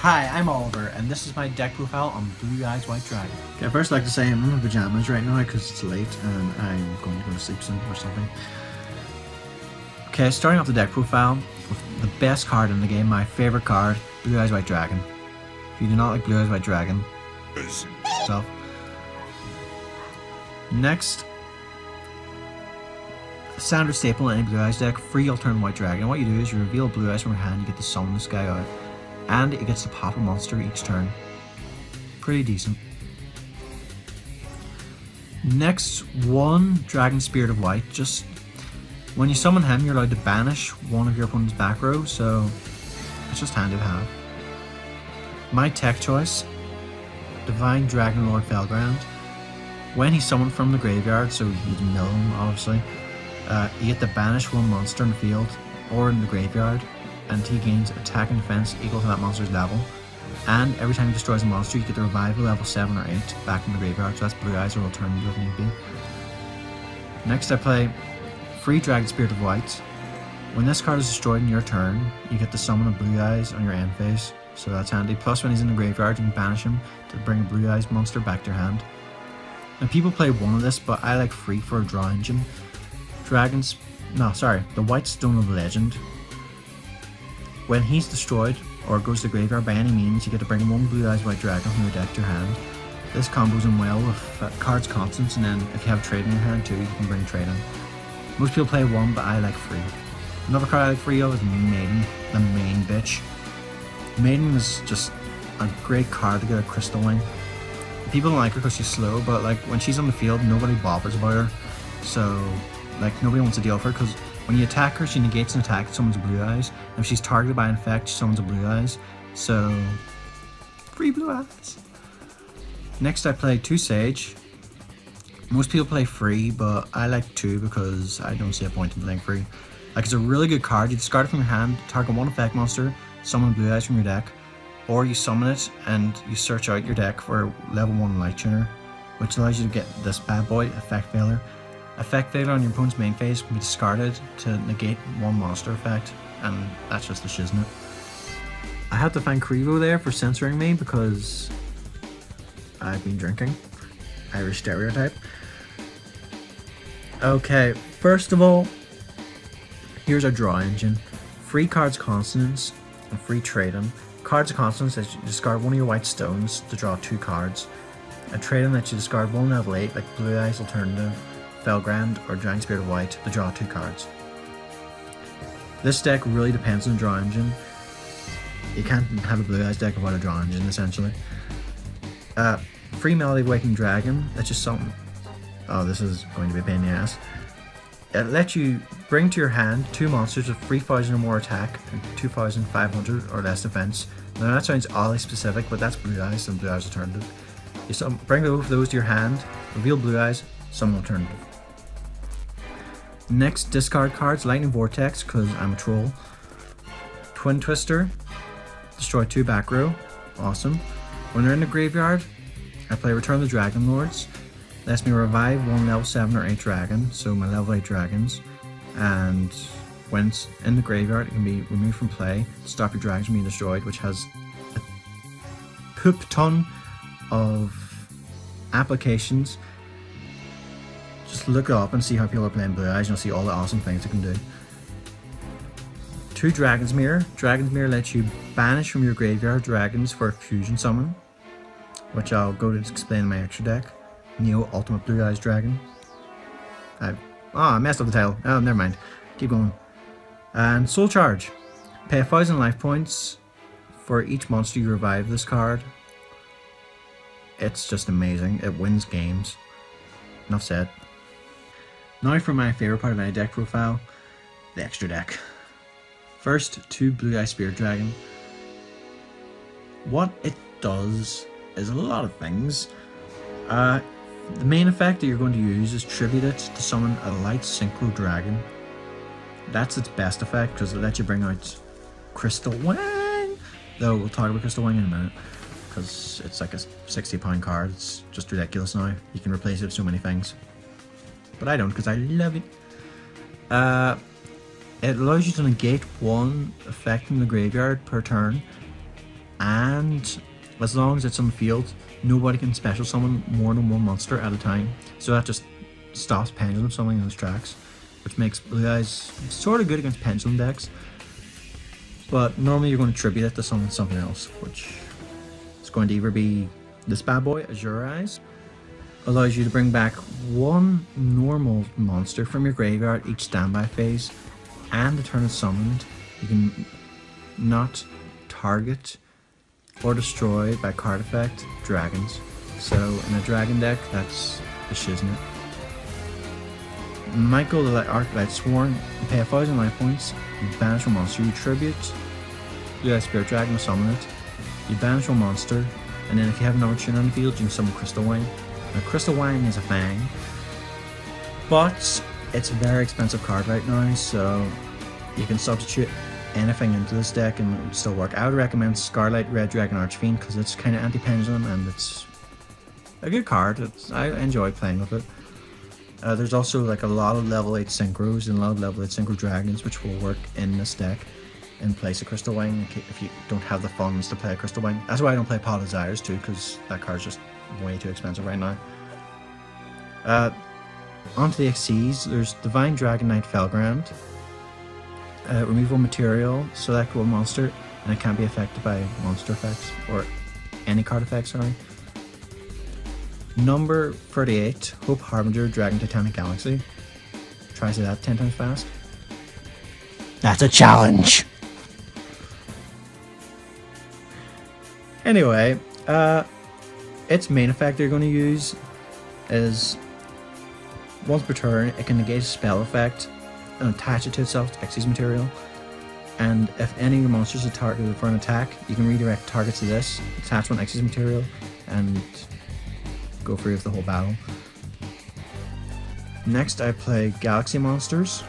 Hi, I'm Oliver, and this is my deck profile on Blue Eyes White Dragon. Okay, first I'd like to say I'm in my pajamas right now because it's late and I'm going to go to sleep soon or something. Okay, starting off the deck profile with the best card in the game, my favorite card, Blue Eyes White Dragon. If you do not like Blue Eyes White Dragon, stuff. Next, standard staple in any Blue Eyes deck, free Alternate White Dragon. What you do is you reveal Blue Eyes from your hand, you get to summon this guy out, and it gets to pop a monster each turn. Pretty decent. Next, one Dragon Spirit of White. Just when you summon him, you're allowed to banish one of your opponent's back row, so it's just handy to have. My tech choice, Divine Dragon Lord Felgrand. When he's summoned from the graveyard, so you can mill him obviously, you get to banish one monster in the field or in the graveyard, and he gains attack and defense equal to that monster's level. And every time he destroys a monster, you get to revive a level 7 or 8 back in the graveyard, so that's Blue Eyes or alternative if need be. Next I play free Dragon Spirit of White. When this card is destroyed in your turn, you get to summon a Blue Eyes on your end phase, so that's handy. Plus when he's in the graveyard, you can banish him to bring a Blue Eyes monster back to your hand. And people play one of this, but I like free for a draw engine. The White Stone of Legend. When he's destroyed or goes to the graveyard by any means, you get to bring one Blue Eyes White Dragon from your deck to your hand. This combos in well with cards constants, and then if you have trade in your hand too, you can bring trade in. Most people play one, but I like free. Another card I like free of is Maiden, the main bitch. Maiden is just a great card to get a Crystal Wing. People don't like her because she's slow, but like when she's on the field, nobody bothers about her. So like nobody wants to deal with her because when you attack her, she negates an attack, summons Blue Eyes. And if she's targeted by Infect, she summons a Blue Eyes. So, free Blue Eyes. Next I play 2 Sage. Most people play free, but I like 2 because I don't see a point in playing free. Like, it's a really good card. You discard it from your hand, target one effect monster, summon Blue Eyes from your deck. Or you summon it and you search out your deck for level 1 Light Tuner, which allows you to get this bad boy, Effect Failure. Effect Failure on your opponent's main phase can be discarded to negate one monster effect, and that's just the shiznit. I have to thank Crevo there for censoring me because I've been drinking. Irish stereotype. Okay, first of all, here's our draw engine. Free cards consonants and free trade-in. Cards consonants that you discard one of your white stones to draw 2 cards. A trade-in that you discard one level 8 like Blue Eyes Alternative, Felgrand, or Dragon Spirit of White to draw 2 cards. This deck really depends on the draw engine. You can't have a Blue Eyes deck without a draw engine, essentially. Free Melody of Awakening Dragon, that's just something. Oh, this is going to be a pain in the ass. It lets you bring to your hand 2 monsters with 3,000 or more attack and 2,500 or less defense. Now that sounds oddly specific, but that's Blue Eyes and Blue Eyes Alternative. You bring both of those to your hand, reveal Blue Eyes, summon Alternative. Next, discard cards, Lightning Vortex, because I'm a troll. Twin Twister, destroy 2 back row, awesome. When they're in the graveyard, I play Return of the Dragon Lords. Lets me revive one level 7 or 8 dragon, so my level 8 dragons. And when it's in the graveyard, it can be removed from play to stop your dragons from being destroyed, which has a poop ton of applications. Just look it up and see how people are playing Blue Eyes, and you'll see all the awesome things it can do. 2 Dragon's Mirror. Dragon's Mirror lets you banish from your graveyard dragons for a fusion summon, which I'll go to explain in my extra deck. Neo Ultimate Blue Eyes Dragon. I messed up the title. Oh, never mind. Keep going. And Soul Charge. Pay 1,000 life points for each monster you revive this card. It's just amazing. It wins games. Enough said. Now for my favorite part of my deck profile, the extra deck. First, 2 Blue Eye Spirit Dragon. What it does is a lot of things. The main effect that you're going to use is Tribute It to summon a Light Synchro Dragon. That's its best effect because it lets you bring out Crystal Wing. Though we'll talk about Crystal Wing in a minute because it's like a £60 card. It's just ridiculous now. You can replace it with so many things. But I don't because I love it. It allows you to negate one effect from the graveyard per turn. and as long as it's on the field, nobody can special summon more than one monster at a time. So that just stops Pendulum summoning those tracks, which makes Blue Eyes sort of good against Pendulum decks. But normally you're going to tribute it to summon something else, which is going to either be this bad boy, Azure Eyes. Allows you to bring back one normal monster from your graveyard each standby phase, and the turn it's summoned, you can not target or destroy by card effect dragons. So in a dragon deck, that's the shiznit. Michael the Arclight Sworn, you pay 1,000 life points, you banish a monster you tribute, Blue Eye Spirit Dragon will summon it, you banish a monster, and then if you have an opportunity on the field, you can summon Crystal Wine. Now Crystal Wine is a Fang, but it's a very expensive card right now, so you can substitute anything into this deck and it would still work. I would recommend Scarlet Red Dragon Archfiend because it's kind of anti-pendulum and it's a good card. I enjoy playing with it. There's also like a lot of level 8 synchros and a lot of level 8 synchro dragons which will work in this deck in place of Crystal Wine if you don't have the funds to play a Crystal Wine. That's why I don't play Pot of Desires too, because that card's just way too expensive right now. Onto the XCs, there's Divine Dragon Knight Felgrand. Remove one material, select one monster, and it can't be affected by monster effects, or any card effects, sorry. Number 38, Hope Harbinger Dragon Titanic Galaxy. Try to say that 10 times fast. That's a challenge. Anyway, its main effect you're going to use is once per turn, it can negate a spell effect and attach it to itself to Xyz material. And if any of your monsters are targeted for an attack, you can redirect targets to this, attach one Xyz material, and go free with the whole battle. Next, I play Galaxy Monsters.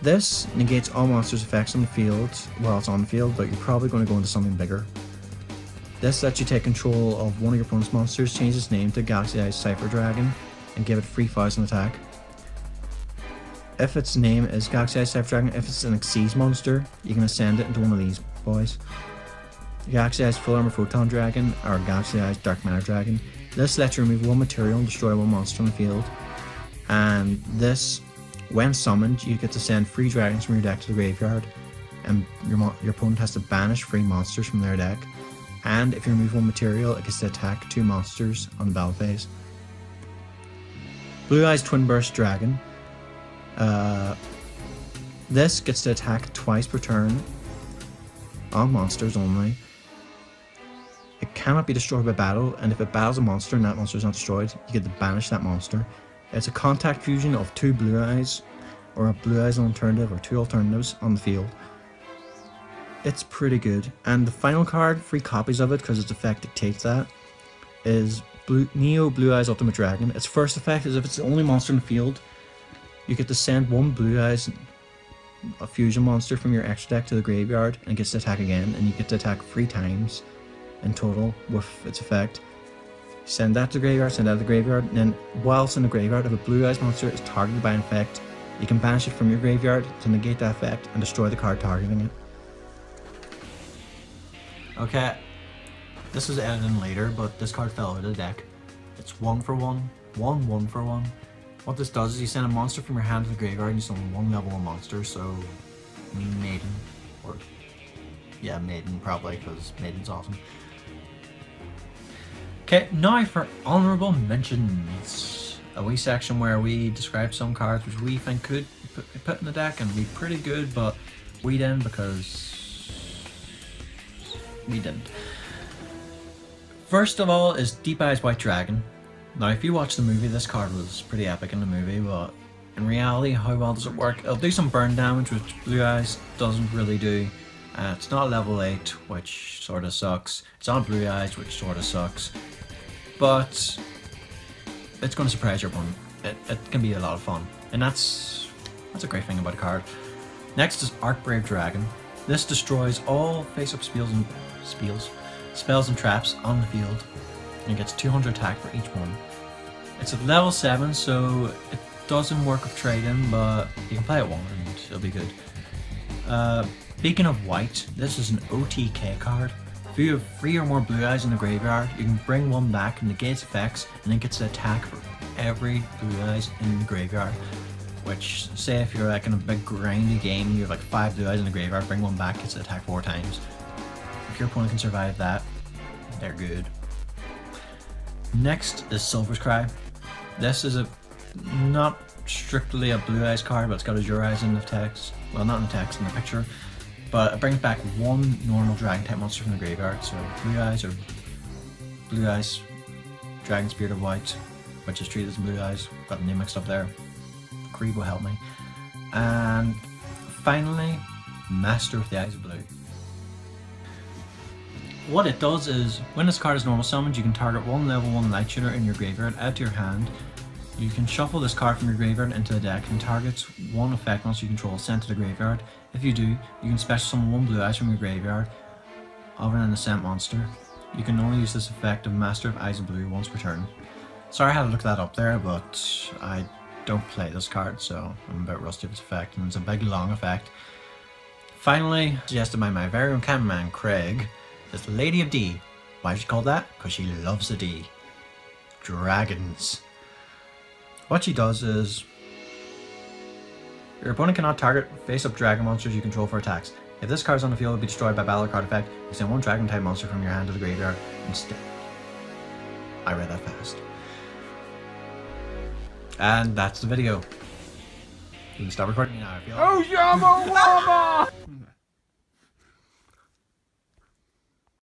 This negates all monsters' effects on the field while it's on the field, but you're probably going to go into something bigger. This lets you take control of one of your opponent's monsters, change its name to Galaxy Eyes Cypher Dragon, and give it free 1,000 attack. If its name is Galaxy Eyes Cypher Dragon, if it's an Xyz monster, you can ascend it into one of these boys. Galaxy Eyes Full Armor Photon Dragon, or Galaxy Eyes Dark Matter Dragon. This lets you remove one material and destroy one monster on the field. And this, when summoned, you get to send 3 dragons from your deck to the graveyard, and your opponent has to banish 3 monsters from their deck. And if you remove one material, it gets to attack 2 monsters on the battle phase. Blue Eyes Twin Burst Dragon. This gets to attack twice per turn on monsters only. It cannot be destroyed by battle, and if it battles a monster and that monster is not destroyed, you get to banish that monster. It's a contact fusion of 2 Blue Eyes, or a Blue Eyes alternative, or 2 alternatives on the field. It's pretty good. And the final card, 3 copies of it, because its effect dictates that, is Neo Blue Eyes Ultimate Dragon. Its first effect is if it's the only monster in the field, you get to send 1 Blue Eyes, a fusion monster from your extra deck to the graveyard, and it gets to attack again, and you get to attack 3 times in total with its effect. Send that to the graveyard, send that to the graveyard, and then whilst in the graveyard, if a Blue Eyes monster is targeted by an effect, you can banish it from your graveyard to negate that effect and destroy the card targeting it. Okay, this was added in later, but this card fell out of the deck. It's 1 for 1, 1 for 1. What this does is you send a monster from your hand to the graveyard and you summon 1 level of monster, so Maiden, or yeah, Maiden probably, because Maiden's awesome. Okay, now for honourable mentions. A wee section where we describe some cards which we think could be put in the deck and be pretty good, but we didn't because we didn't. First of all is Deep Eyes White Dragon. Now if you watch the movie, this card was pretty epic in the movie, but in reality, how well does it work? It'll do some burn damage, which Blue Eyes doesn't really do. It's not level 8, which sort of sucks. It's on Blue Eyes, which sort of sucks. But it's going to surprise your opponent. It can be a lot of fun, and that's a great thing about a card. Next is Arcbrave Dragon. This destroys all face-up spells and traps on the field, and gets 200 attack for each one. It's at level 7, so it doesn't work with trading, but you can play it 1 and it'll be good. Speaking of white, this is an OTK card. If you have 3 or more blue eyes in the graveyard, you can bring one back, negates effects, and then gets to attack for every blue eyes in the graveyard. Which, say if you're like in a big grindy game, you have like 5 blue eyes in the graveyard, bring one back, gets to attack 4 times. If your opponent can survive that, they're good. Next is Silver's Cry. This is not strictly a blue eyes card, but it's got Azure Eyes in the text. Well, not in the text, in the picture. But it brings back 1 normal dragon type monster from the graveyard. So blue eyes or blue eyes, Dragon Spirit of White, which is treated as blue eyes. Got the name mixed up there. Creed will help me. And finally, Master with the Eyes of Blue. What it does is, when this card is normal summoned, you can target 1 level 1 light shooter in your graveyard, add to your hand. You can shuffle this card from your graveyard into the deck and targets 1 effect monster you control sent to the graveyard. If you do, you can special summon 1 blue eyes from your graveyard, other than the sent monster. You can only use this effect of Master of Eyes of Blue once per turn. Sorry I had to look that up there, but I don't play this card, so I'm a bit rusty with its effect, and it's a big long effect. Finally, suggested by my very own cameraman Craig, is Lady of D. Why is she called that? Because she loves a D. Dragons. What she does is, your opponent cannot target face-up dragon monsters you control for attacks. If this card is on the field, it will be destroyed by battle card effect. You send 1 dragon type monster from your hand to the graveyard instead. I read that fast. And that's the video. You can stop recording now if you like. Oh, Yama Wama!